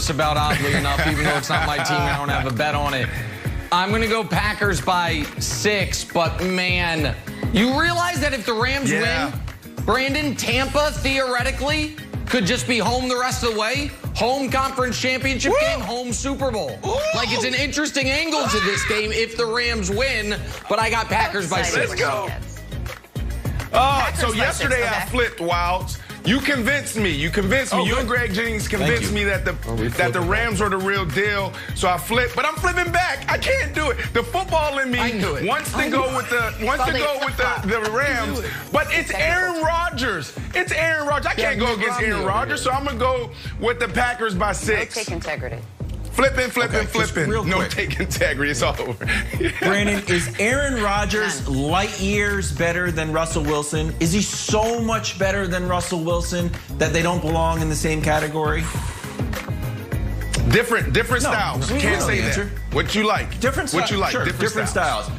about, oddly enough, even though it's not my team. I don't have a bet on it. I'm going to go Packers by 6, but man, you realize that if the Rams win, Brandon, Tampa theoretically could just be home the rest of the way. Home conference championship game, home Super Bowl. Like, it's an interesting angle to this game if the Rams win, but I got Packers by 6. Let's go. So yesterday I flipped, Wilds. You convinced me. You convinced me. You and Greg Jennings convinced me that the Rams were the real deal. So I flipped, but I'm flipping back. I can't do it. The football in me wants to go with the Rams, but it's Aaron Rodgers. It's Aaron Rodgers. I can't go against Aaron Rodgers, so I'm gonna go with the Packers by 6. No take integrity. Flipping. No take integrity. It's all over. Brandon, is Aaron Rodgers light years better than Russell Wilson? Is he so much better than Russell Wilson that they don't belong in the same category? Different styles. Can't say that. What you like. What you like. Sure, different styles.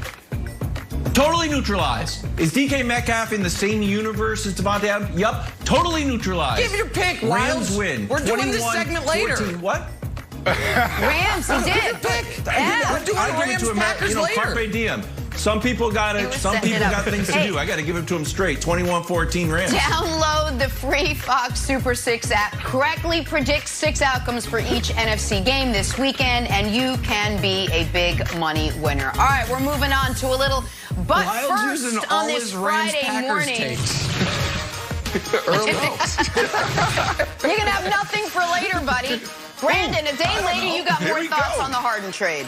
Totally neutralized. Is DK Metcalf in the same universe as Devontae Adams? Yup. Totally neutralized. Give your pick, Rams win. We're doing this segment later. 14, what? Rams, he did. We're doing Rams, Packers later. Carpe diem. Some people got things to do. I got to give it to them straight. 21-14 Rams. Download the free Fox Super 6 app. Correctly predict 6 outcomes for each NFC game this weekend, and you can be a big money winner. All right, we're moving on to a little, but first on this Friday morning. You're going to have nothing for later, buddy. Brandon, a day later, you got more thoughts on the Harden trade.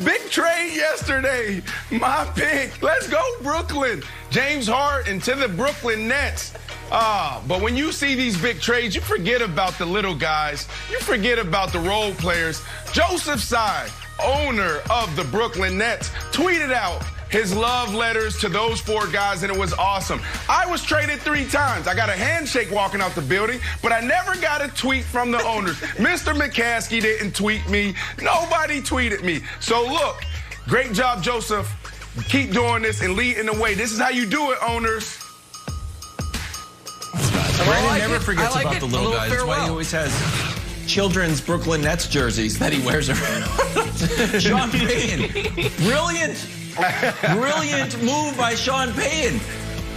Big trade yesterday. My pick. Let's go, Brooklyn. James Harden to the Brooklyn Nets. But when you see these big trades, you forget about the little guys. You forget about the role players. Joseph Tsai, owner of the Brooklyn Nets, tweeted out his love letters to those 4 guys, and it was awesome. I was traded 3 times. I got a handshake walking out the building, but I never got a tweet from the owners. Mr. McCaskey didn't tweet me. Nobody tweeted me. So look, great job, Joseph. Keep doing this and leading the way. This is how you do it, owners. Brandon never forgets about the little guys. That's why he always has children's Brooklyn Nets jerseys that he wears around. Sean Payton, brilliant move by Sean Payton.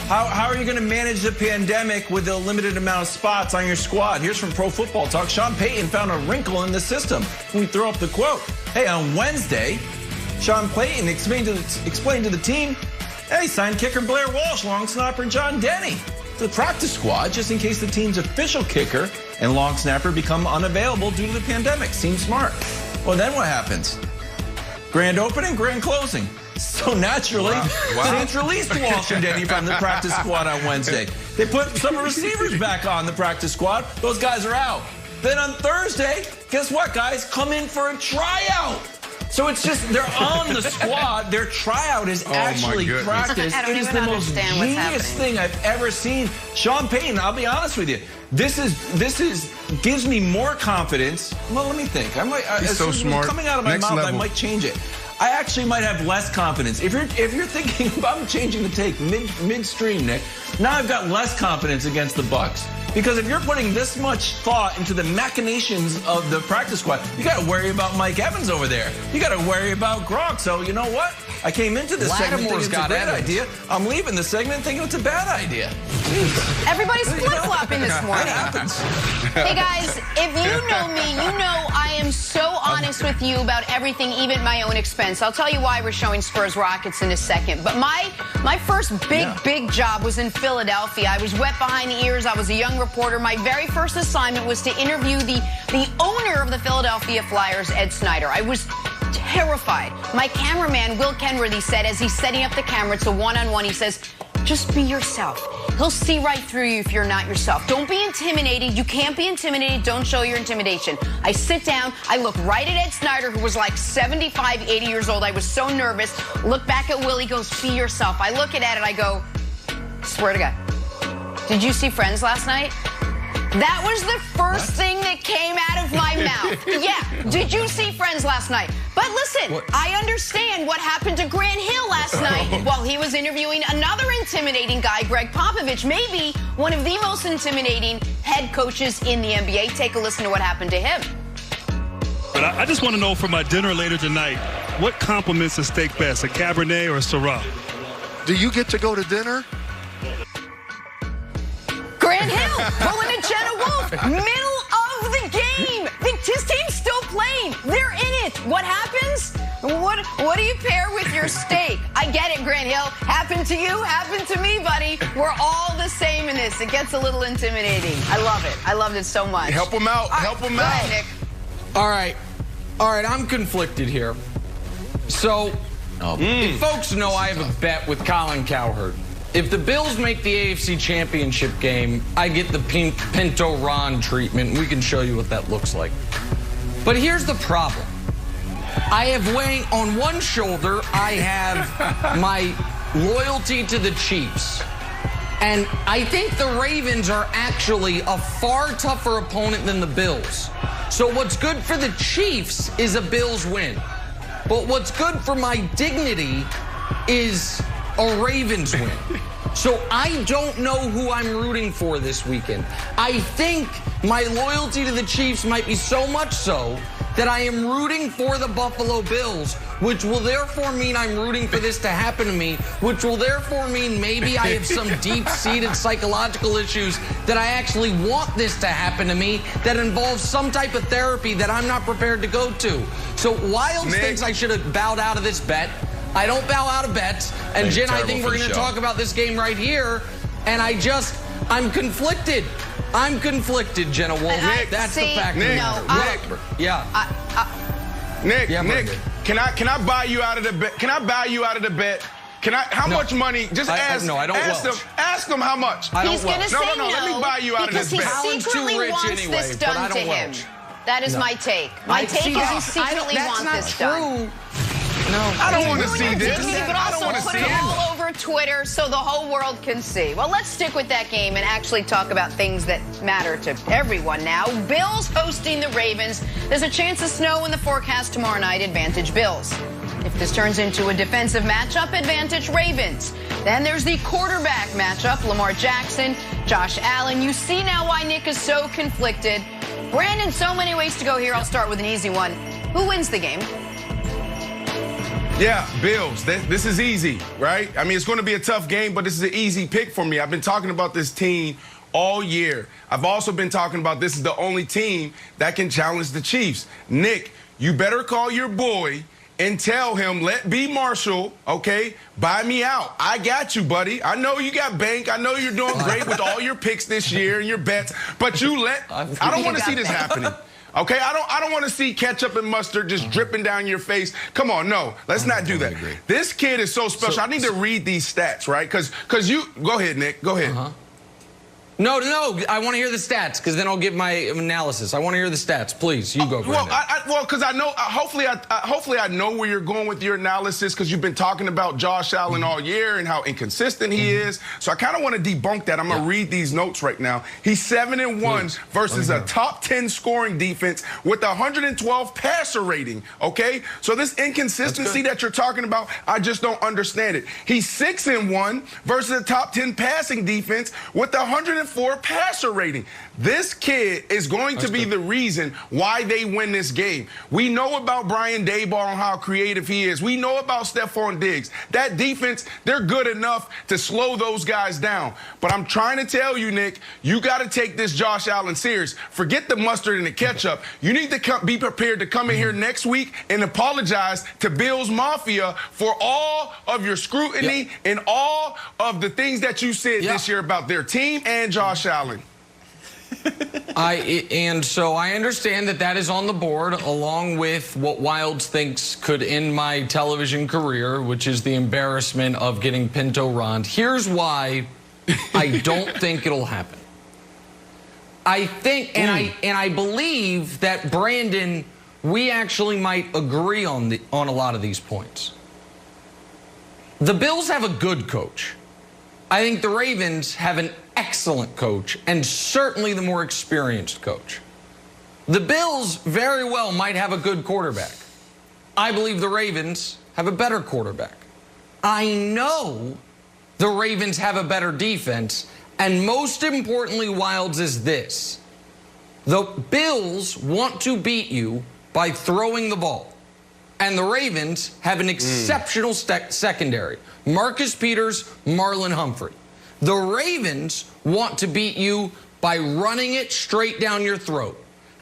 How are you going to manage the pandemic with a limited amount of spots on your squad? Here's from Pro Football Talk. Sean Payton found a wrinkle in the system. We throw up the quote. Hey, on Wednesday, Sean Payton explained to the team, hey, signed kicker Blair Walsh, long snapper John Denny to the practice squad just in case the team's official kicker and long snapper become unavailable due to the pandemic. Seems smart. Well, then what happens? Grand opening, grand closing. So naturally, Saints released Walsh and Denny from the practice squad on Wednesday. They put some receivers back on the practice squad. Those guys are out. Then on Thursday, guess what, guys? Come in for a tryout. So it's just, they're on the squad. Their tryout is actually practice. It is the most genius thing I've ever seen. Sean Payton, I'll be honest with you. This gives me more confidence. Well, let me think. He's so smart. Coming out of my mouth, I might change it. I actually might have less confidence. If you're thinking about changing the take midstream, Nick, now I've got less confidence against the Bucs. Because if you're putting this much thought into the machinations of the practice squad, you got to worry about Mike Evans over there. You got to worry about Gronk. So you know what? I came into this segment thinking it's a bad idea. I'm leaving the segment thinking it's a bad idea. Everybody's flip-flopping this morning. That happens. Hey, guys, if you know me, you know I am so honest with you about everything, even at my own expense. I'll tell you why we're showing Spurs Rockets in a second. But my first big job was in Philadelphia. I was wet behind the ears. I was a young reporter. My very first assignment was to interview the owner of the Philadelphia Flyers, Ed Snyder. I was terrified. My cameraman, Will Kenworthy, said as he's setting up the camera, it's a one-on-one, he says, just be yourself. He'll see right through you if you're not yourself. Don't be intimidated. You can't be intimidated. Don't show your intimidation. I sit down. I look right at Ed Snyder, who was like 75, 80 years old. I was so nervous. Look back at Will. He goes, be yourself. I look at Ed and I go, swear to God. Did you see Friends last night? That was the first thing that came out of my mouth. Yeah. Did you see Friends Ravens last night. But listen, I understand what happened to Grant Hill last night while he was interviewing another intimidating guy, Greg Popovich, maybe one of the most intimidating head coaches in the NBA. Take a listen to what happened to him. But I just want to know for my dinner later tonight, what compliments a steak best, a Cabernet or a Syrah? Do you get to go to dinner? Grant Hill pulling a Jenna Wolf, middle of the game. His team's still playing. They're in it. What happens? What do you pair with your steak? I get it, Grant Hill. Happened to you, happened to me, buddy. We're all the same in this. It gets a little intimidating. I love it. I loved it so much. Help him out. Help him out. Go ahead, Nick. All right, I'm conflicted here. So, if folks know, I have a bet with Colin Cowherd. If the Bills make the AFC Championship game, I get the Pinto Ron treatment. We can show you what that looks like. But here's the problem. I have weighing on one shoulder, I have my loyalty to the Chiefs. And I think the Ravens are actually a far tougher opponent than the Bills. So what's good for the Chiefs is a Bills win. But what's good for my dignity is a Ravens win. So I don't know who I'm rooting for this weekend. I think my loyalty to the Chiefs might be so much so that I am rooting for the Buffalo Bills, which will therefore mean I'm rooting for this to happen to me, which will therefore mean maybe I have some deep-seated psychological issues that I actually want this to happen to me that involves some type of therapy that I'm not prepared to go to. So Wilds thinks I should have bowed out of this bet. I don't bow out of bets. And Jen, I think we're going to talk about this game right here. And I'm conflicted. I'm conflicted, Jenna Wolf. That's the fact. Nick, Nick, can I buy you out of the bet? Can I buy you out of the bet? Can I? How much money? Just ask. No, I don't. Ask him how much. He's going to say no. Let me buy you out of this bet. Because he secretly wants this done to him. That is my take. My take is he secretly wants this done. No, I don't want to see this. But also put it all over Twitter so the whole world can see. Well, let's stick with that game and actually talk about things that matter to everyone now. Bills hosting the Ravens. There's a chance of snow in the forecast tomorrow night. Advantage Bills. If this turns into a defensive matchup, advantage Ravens. Then there's the quarterback matchup, Lamar Jackson, Josh Allen. You see now why Nick is so conflicted. Brandon, so many ways to go here. I'll start with an easy one. Who wins the game? Yeah, Bills. This is easy, right? I mean, it's going to be a tough game, but this is an easy pick for me. I've been talking about this team all year. I've also been talking about this is the only team that can challenge the Chiefs. Nick, you better call your boy and tell him, let B. Marshall, okay, buy me out. I got you, buddy. I know you got bank. I know you're doing great with all your picks this year and your bets, but I don't want to see this happening. Okay, I don't want to see ketchup and mustard just dripping down your face. Come on, no, let's not do that. This kid is so special. I need to read these stats, right? Because you go ahead, Nick. Go ahead. No, I want to hear the stats because then I'll give my analysis. I want to hear the stats, please. You go. Well, because I know. Hopefully, I know where you're going with your analysis because you've been talking about Josh Allen all year and how inconsistent he is. So I kind of want to debunk that. I'm gonna read these notes right now. He's 7-1 versus a top 10 scoring defense with 112 passer rating. Okay, so this inconsistency that you're talking about, I just don't understand it. He's 6-1 versus a top 10 passing defense with 104 passer rating. This kid is going to be the reason why they win this game. We know about Brian Daboll and how creative he is. We know about Stephon Diggs. That defense, they're good enough to slow those guys down. But I'm trying to tell you, Nick, you got to take this Josh Allen serious. Forget the mustard and the ketchup. You need to be prepared to come in here next week and apologize to Bills Mafia for all of your scrutiny and all of the things that you said this year about their team and Josh Allen. And so I understand that is on the board along with what Wilds thinks could end my television career, which is the embarrassment of getting Pinto Rond. Here's why I don't think it'll happen. I think, and I believe that Brandon, we actually might agree on a lot of these points. The Bills have a good coach. I think the Ravens have an excellent coach and certainly the more experienced coach. The Bills very well might have a good quarterback. I believe the Ravens have a better quarterback. I know the Ravens have a better defense. And most importantly, Wilds, is this. The Bills want to beat you by throwing the ball. And the Ravens have an exceptional secondary. Marcus Peters, Marlon Humphrey. The Ravens want to beat you by running it straight down your throat.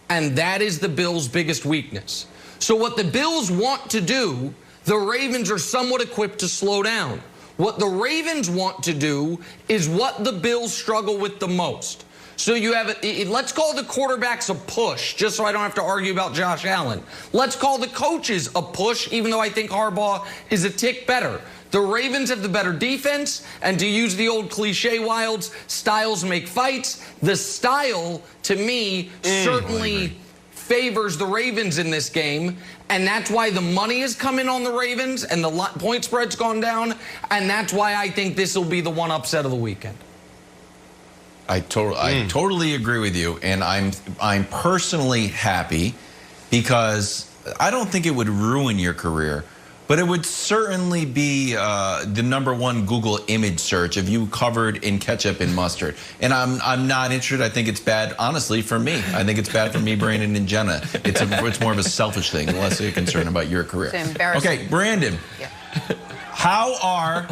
And that is the Bills' biggest weakness. So what the Bills want to do, the Ravens are somewhat equipped to slow down. What the Ravens want to do is what the Bills struggle with the most. So you have, let's call the quarterbacks a push, just so I don't have to argue about Josh Allen. Let's call the coaches a push, even though I think Harbaugh is a tick better. The Ravens have the better defense, and to use the old cliche, Wilds, styles make fights. The style, to me, certainly favors the Ravens in this game, and that's why the money is coming on the Ravens, and the point spread's gone down, and that's why I think this will be the one upset of the weekend. I totally agree with you, and I'm personally happy because I don't think it would ruin your career, but it would certainly be the #1 Google image search if you covered in ketchup and mustard. And I'm not interested. I think it's bad, honestly, for me. I think it's bad for me, Brandon, and Jenna. It's more of a selfish thing, less a concern about your career. It's embarrassing. Okay, Brandon. Yeah. How are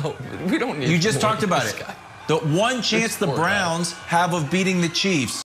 we don't need you just talked about it? Guy. The one chance the Browns have of beating the Chiefs.